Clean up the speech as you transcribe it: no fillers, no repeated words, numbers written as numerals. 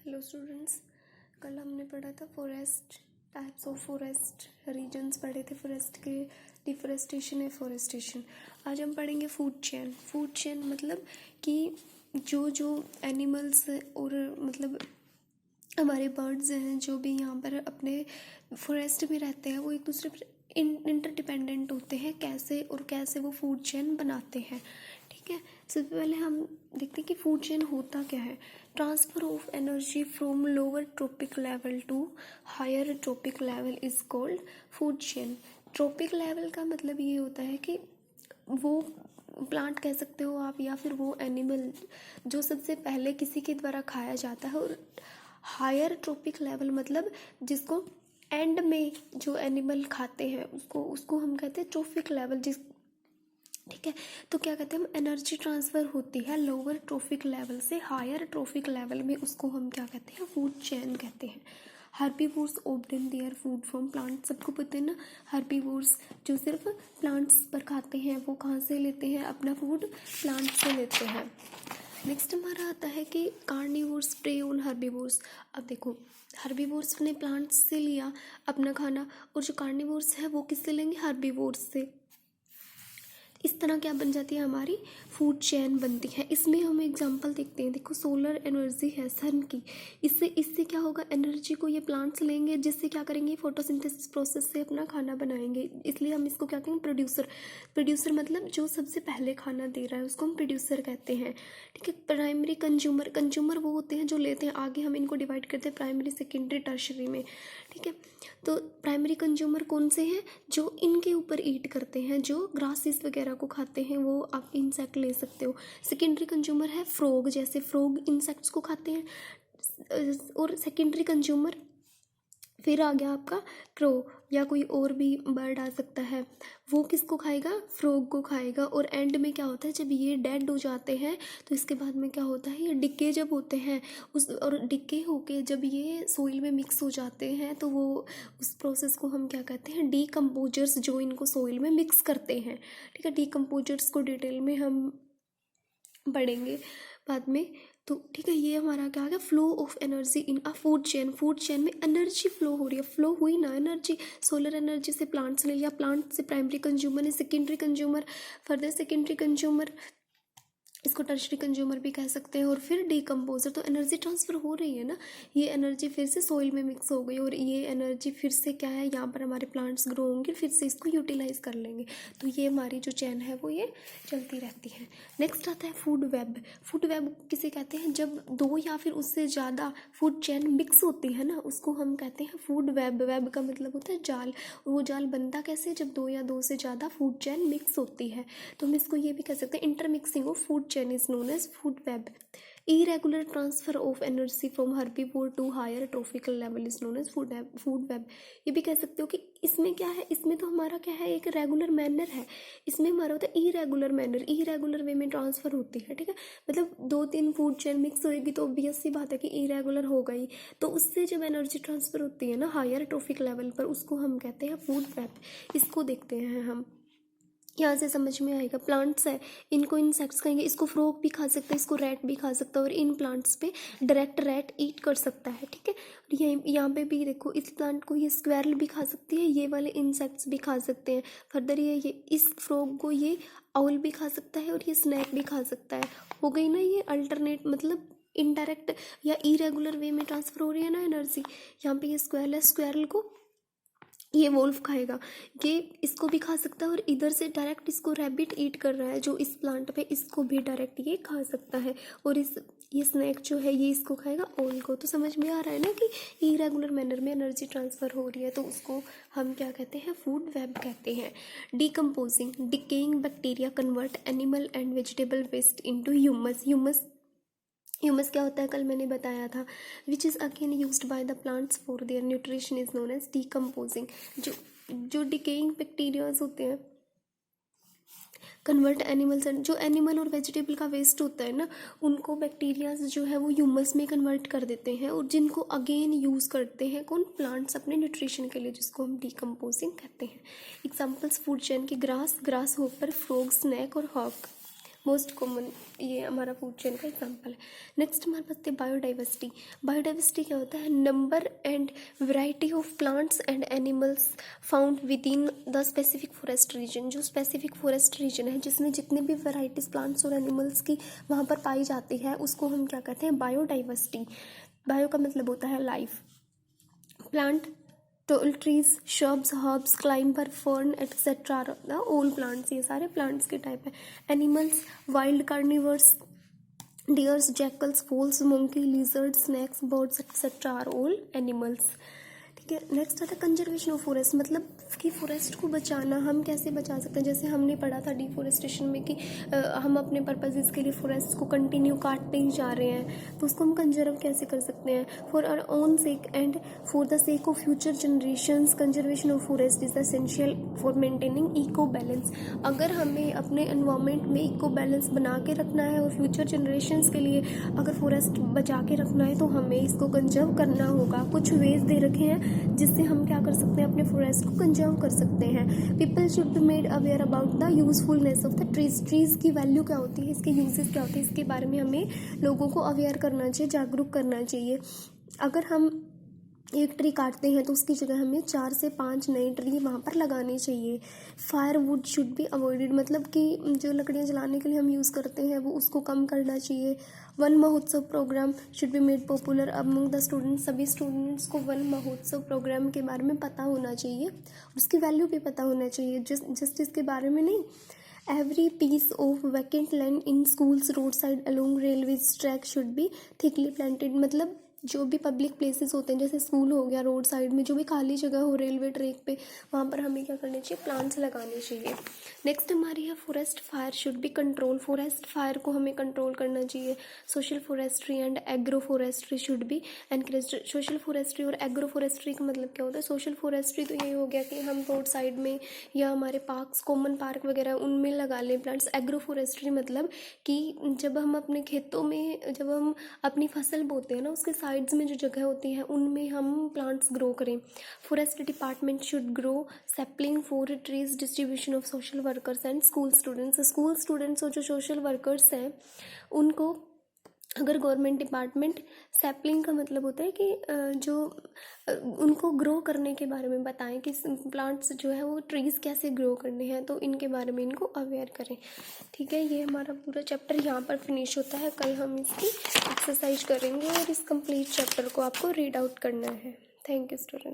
Hello students, कल हमने पढ़ा था forest types of forest regions पढ़े थे, फॉरेस्ट के डिफोरेस्टेशन है फॉरेस्टेशन। आज हम पढ़ेंगे फूड चेन। फूड चेन मतलब कि जो एनिमल्स और मतलब हमारे बर्ड्स हैं जो भी यहाँ पर अपने फॉरेस्ट में रहते हैं वो एक दूसरे पर इंटरडिपेंडेंट होते हैं, कैसे वो फूड चेन बनाते हैं। ठीक है, सबसे पहले हम देखते हैं कि फूड चेन होता क्या है। Transfer of energy from lower trophic level to higher trophic level is called food chain. Trophic level का मतलब ये होता है कि वो प्लांट कह सकते हो आप या फिर वो एनिमल जो सबसे पहले किसी के द्वारा खाया जाता है, और हायर ट्रॉपिक लेवल मतलब जिसको एंड में जो एनिमल खाते हैं उसको हम कहते हैं ट्रॉपिक लेवल। ठीक है, तो क्या कहते हैं हम, एनर्जी ट्रांसफ़र होती है लोअर ट्रॉपिक लेवल से हायर ट्रॉपिक लेवल में, उसको हम क्या कहते हैं, फूड चेन कहते हैं। Herbivores obtain their food from plant, सबको पता है ना। हर्बीवोर्स जो सिर्फ प्लांट्स पर खाते हैं वो कहाँ से लेते हैं अपना फूड, प्लांट से लेते हैं। नेक्स्ट हमारा आता है कि कार्निवोर्स प्रे ऑन हर्बीवोर्स। अब देखो, हर्बीवोर्स ने प्लांट्स से लिया अपना खाना, और जो कार्निवोर्स है वो किससे लेंगे, हर्बीवोर्स से। इस तरह क्या बन जाती है, हमारी फूड चेन बनती है। इसमें हम एग्जांपल देखते हैं। देखो, सोलर एनर्जी है सन की, इससे क्या होगा, एनर्जी को ये प्लांट्स लेंगे, जिससे क्या करेंगे, फोटोसिंथेसिस प्रोसेस से अपना खाना बनाएंगे। इसलिए हम इसको क्या कहेंगे, प्रोड्यूसर मतलब जो सबसे पहले खाना दे रहा है उसको हम प्रोड्यूसर कहते हैं। ठीक है, प्राइमरी कंज्यूमर वो होते हैं जो लेते हैं। आगे हम इनको डिवाइड करते हैं प्राइमरी, सेकेंडरी, टर्शरी में। ठीक है, तो प्राइमरी कंज्यूमर कौन से हैं, जो इनके ऊपर ईट करते हैं, जो ग्रासेस वगैरह को खाते हैं, वो आप इंसेक्ट ले सकते हो। सेकेंडरी कंज्यूमर है फ्रॉग, जैसे फ्रॉग इंसेक्ट्स को खाते हैं। और सेकेंडरी कंज्यूमर फिर आ गया आपका क्रो, या कोई और भी बर्ड आ सकता है, वो किसको खाएगा, फ्रॉग को खाएगा। और एंड में क्या होता है, जब ये डेड हो जाते हैं तो इसके बाद में क्या होता है, ये डिके जब होते हैं और डिके होके जब ये सोइल में मिक्स हो जाते हैं तो वो उस प्रोसेस को हम क्या कहते हैं, डीकम्पोजर्स, जो इनको सोइल में मिक्स करते हैं। ठीक है, डीकम्पोजर्स को डिटेल में हम पढ़ेंगे बाद में। तो ठीक है, ये हमारा क्या आ गया, flow of energy in a food chain. Food chain में एनर्जी फ्लो हो रही है, फ्लो हुई ना एनर्जी, सोलर एनर्जी से प्लांट्स ले लिया, प्लांट से प्राइमरी कंज्यूमर ने, secondary consumer, further secondary consumer, इसको टर्शरी कंज्यूमर भी कह सकते हैं, और फिर डीकम्पोजर। तो एनर्जी ट्रांसफ़र हो रही है ना, ये एनर्जी फिर से सॉइल में मिक्स हो गई, और ये एनर्जी फिर से क्या है, यहाँ पर हमारे प्लांट्स ग्रो होंगे, फिर से इसको यूटिलाइज कर लेंगे। तो ये हमारी जो चेन है वो ये चलती रहती है। नेक्स्ट आता है फूड वेब। फूड वेब किसे कहते हैं, जब दो या फिर उससे ज़्यादा फूड चेन मिक्स होती है ना, उसको हम कहते हैं फूड वेब। वेब का मतलब होता है जाल, और वो जाल बनता कैसे, जब दो या दो से ज़्यादा फूड चेन मिक्स होती है। तो हम इसको ये भी कह सकते हैं, intermixing of food chain is known as food web. irregular transfer of energy from herbivore to higher trophical level is known as food web। ये भी कह सकते हो कि इसमें क्या है, इसमें तो हमारा क्या है, एक रेगुलर मैनर है, इसमें हमारा होता है इरेगुलर मैनर, इरेगुलर वे में ट्रांसफ़र होती है। ठीक है, मतलब दो तीन फूड चेन मिक्स होएगी तो ऑब्वियस सी बात है कि इरेगुलर हो गई, तो उससे जब एनर्जी ट्रांसफ़र होती है ना हायर ट्रॉफिक लेवल पर, उसको हम कहते हैं फूड वेब। इसको देखते हैं हम, यहाँ से समझ में आएगा। प्लांट्स है, इनको इंसेक्ट्स खाएंगे, इसको फ्रॉग भी खा सकता है, इसको रैट भी खा सकता है, और इन प्लांट्स पे डायरेक्ट रैट ईट कर सकता है। ठीक है, और ये यहाँ पे भी देखो, इस प्लांट को ये स्क्वेरल भी खा सकती है, ये वाले इंसेक्ट्स भी खा सकते हैं। फर्दर ये इस फ्रॉग को ये आउल भी खा सकता है, और ये स्नैक भी खा सकता है। हो गई ना ये अल्टरनेट, मतलब इनडायरेक्ट या इरेगुलर वे में ट्रांसफ़र हो रही है ना एनर्जी। यहाँ पे ये स्क्वेरल है, स्क्वेरल को ये वोल्फ खाएगा, ये इसको भी खा सकता है, और इधर से डायरेक्ट इसको रैबिट ईट कर रहा है जो इस प्लांट पे, इसको भी डायरेक्ट ये खा सकता है, और ये स्नैक जो है ये इसको खाएगा ओल को। तो समझ में आ रहा है ना कि इरेगुलर मैनर में एनर्जी ट्रांसफ़र हो रही है, तो उसको हम क्या कहते हैं, फूड वेब कहते हैं। Decomposing, decaying bacteria convert animal and vegetable waste into humus. Humus क्या होता है, कल मैंने बताया था, which is again used by the plants for their nutrition is known as decomposing. जो डिकेइंग बैक्टीरियाज होते हैं कन्वर्ट एनिमल्स, जो एनिमल और वेजिटेबल का वेस्ट होता है ना, उनको बैक्टीरियाज जो है वो ह्यूमस में कन्वर्ट कर देते हैं, और जिनको अगेन यूज़ करते हैं कौन, प्लांट्स अपने न्यूट्रिशन के लिए, जिसको हम डीकम्पोजिंग कहते हैं। एग्जाम्पल्स फूड चेन की, ग्रास होपर, फ्रॉग, स्नैक और हॉक। मोस्ट कॉमन, ये हमारा फूड चेन का एग्जांपल है। नेक्स्ट हमारे पास थे बायोडाइवर्सिटी। बायोडाइवर्सिटी क्या होता है? Number and variety of plants and animals found with in the specific forest region. जो स्पेसिफिक फॉरेस्ट रीजन है जिसमें जितने भी वैराइटीज प्लांट्स और एनिमल्स की वहाँ पर पाई जाती है उसको हम क्या कहते हैं? बायोडाइवर्सिटी। बायो का मतलब होता है life. Plant, tall trees, shrubs, herbs, climber, fern etcetera are the all plants, ये सारे प्लांट्स के टाइप है। Animals, wild carnivores, deers, jackals, voles, monkey, lizard, snakes, birds etcetera are all animals. ठीक है। नेक्स्ट आता है कंजर्वेशन ऑफ फॉरेस्ट, मतलब कि फॉरेस्ट को बचाना हम कैसे बचा सकते हैं। जैसे हमने पढ़ा था डिफॉरेस्टेशन में कि हम अपने पर्पजेज़ के लिए फॉरेस्ट को कंटिन्यू काटते ही जा रहे हैं, तो उसको हम कंजर्व कैसे कर सकते हैं। For our own sake and for the sake of future generations conservation of forest is essential for maintaining eco balance. अगर हमें अपने एनवायरनमेंट में इको बैलेंस बना के रखना है और फ्यूचर जनरेशंस के लिए अगर फॉरेस्ट बचा के रखना है तो हमें इसको कंजर्व करना होगा। कुछ वेज दे रखे हैं जिससे हम क्या कर सकते हैं? अपने फॉरेस्ट को कंजर्व कर सकते हैं। People should be made aware about the usefulness of the trees. Trees की वैल्यू क्या होती है, इसके यूजेस क्या होते हैं, इसके बारे में हमें लोगों को अवेयर करना चाहिए, जागरूक करना चाहिए। अगर हम एक ट्री काटते हैं तो उसकी जगह हमें 4 से 5 नए ट्री वहाँ पर लगाने चाहिए। Fire would should be avoided, मतलब कि जो लकड़ियाँ जलाने के लिए हम यूज़ करते हैं वो उसको कम करना चाहिए। वन महोत्सव programme should be made popular among the students. सभी स्टूडेंट्स को वन महोत्सव प्रोग्राम के बारे में पता होना चाहिए, उसकी वैल्यू भी पता होना चाहिए, जस्ट इसके बारे में नहीं। Every piece of vacant land in schools, roadside, along railways track should be thickly planted। मतलब जो भी पब्लिक प्लेसेस होते हैं जैसे स्कूल हो गया, रोड साइड में जो भी खाली जगह हो रेलवे ट्रैक पे, वहाँ पर हमें क्या करना चाहिए? प्लांट्स लगाने चाहिए। नेक्स्ट हमारी है forest fire should be control. Forest fire को हमें कंट्रोल करना चाहिए। Social forestry and agro forestry should be encouraged. Social forestry और एग्रो फॉरेस्ट्री का मतलब क्या होता है? सोशल फॉरेस्ट्री तो यही हो गया कि हम रोड साइड में या हमारे पार्क्स, कॉमन पार्क वगैरह उनमें लगा लें प्लांट्स। एग्रो फॉरेस्ट्री मतलब कि जब हम अपने खेतों में जब हम अपनी फसल बोते हैं ना, उसके साइड्स में जो जगह होती है उनमें हम प्लांट्स ग्रो करें। Forest department should grow sapling for trees distribution of social workers and school students. School students और जो सोशल वर्कर्स हैं उनको अगर गवर्नमेंट डिपार्टमेंट, सैपलिंग का मतलब होता है कि जो उनको ग्रो करने के बारे में बताएं कि प्लांट्स जो है वो ट्रीज़ कैसे ग्रो करने हैं, तो इनके बारे में इनको अवेयर करें। ठीक है, ये हमारा पूरा चैप्टर यहाँ पर फिनिश होता है। कल हम इसकी एक्सरसाइज करेंगे और इस कंप्लीट चैप्टर को आपको रीड आउट करना है। Thank you student.